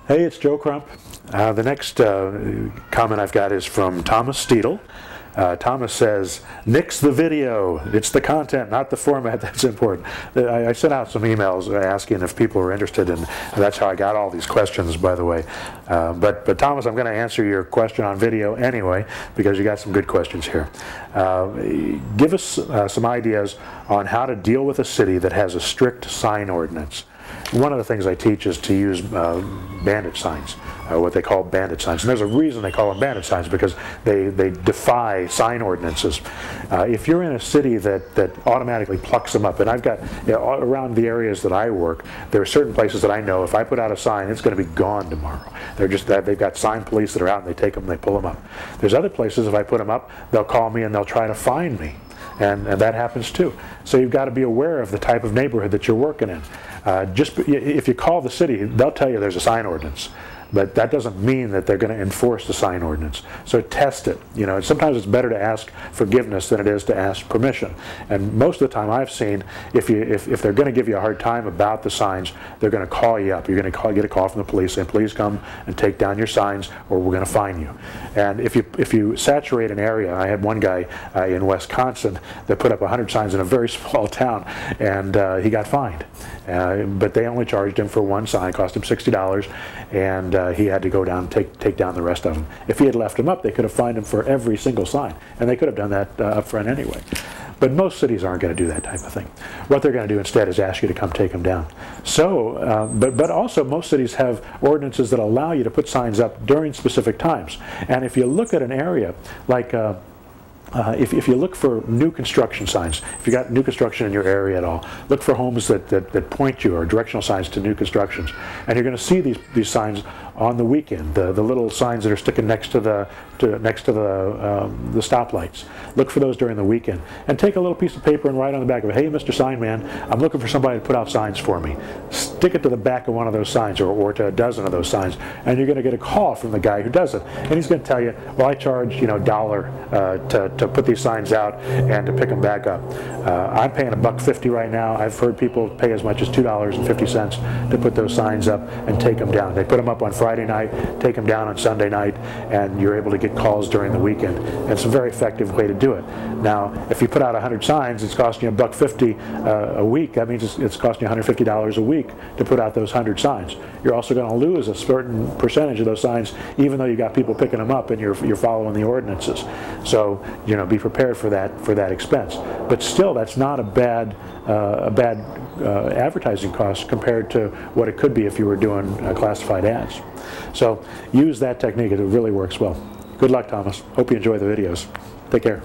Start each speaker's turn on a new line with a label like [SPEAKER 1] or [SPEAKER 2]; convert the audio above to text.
[SPEAKER 1] Hey, it's Joe Crump. The next comment I've got is from Thomas Steedle. Thomas says, nix the video. It's the content, not the format that's important. I sent out some emails asking if people were interested, and that's how I got all these questions, by the way. But Thomas, I'm going to answer your question on video anyway, because you got some good questions here. Give us some ideas on how to deal with a city that has a strict sign ordinance. One of the things I teach is to use bandit signs, what they call bandit signs. And there's a reason they call them bandit signs, because they defy sign ordinances. If you're in a city that automatically plucks them up, and I've got, around the areas that I work, there are certain places that I know if I put out a sign, it's going to be gone tomorrow. They've got sign police that are out, and they take them and they pull them up. There's other places, if I put them up, they'll call me and they'll try to fine me. And that happens too. So you've got to be aware of the type of neighborhood that you're working in. If you call the city, they'll tell you there's a sign ordinance. But that doesn't mean that they're going to enforce the sign ordinance. So test it. And sometimes it's better to ask forgiveness than it is to ask permission. And most of the time I've seen, if they're going to give you a hard time about the signs, they're going to call you up. You're going to get a call from the police saying, please come and take down your signs, or we're going to fine you. And if you saturate an area, I had one guy in Wisconsin that put up 100 signs in a very small town, and he got fined. But they only charged him for one sign, cost him $60, and he had to go down and take down the rest of them. If he had left them up, they could have fined him for every single sign, and they could have done that up front anyway. But most cities aren't going to do that type of thing. What they're going to do instead is ask you to come take them down. So, but also most cities have ordinances that allow you to put signs up during specific times. And if you look at an area like if you look for new construction signs, if you got new construction in your area at all, look for homes that point you, or directional signs to new constructions. And you're going to see these signs on the weekend, the little signs that are sticking next to the stoplights. Look for those during the weekend. And take a little piece of paper and write on the back of it, hey, Mr. Sign Man, I'm looking for somebody to put out signs for me. Stick it to the back of one of those signs, or to a dozen of those signs, and you're going to get a call from the guy who does it. And he's going to tell you, well, I charge $1 to put these signs out and to pick them back up. I'm paying $1.50 right now. I've heard people pay as much as $2.50 to put those signs up and take them down. They put them up on Friday night, take them down on Sunday night, and you're able to get calls during the weekend. And it's a very effective way to do it. Now, if you put out 100 signs, it's costing you $1.50 a week. That means it's costing you $150 a week to put out those 100 signs. You're also going to lose a certain percentage of those signs, even though you've got people picking them up and you're following the ordinances. So, be prepared for that expense. But still, that's not a bad advertising cost compared to what it could be if you were doing classified ads. So use that technique. It really works well. Good luck, Thomas. Hope you enjoy the videos. Take care.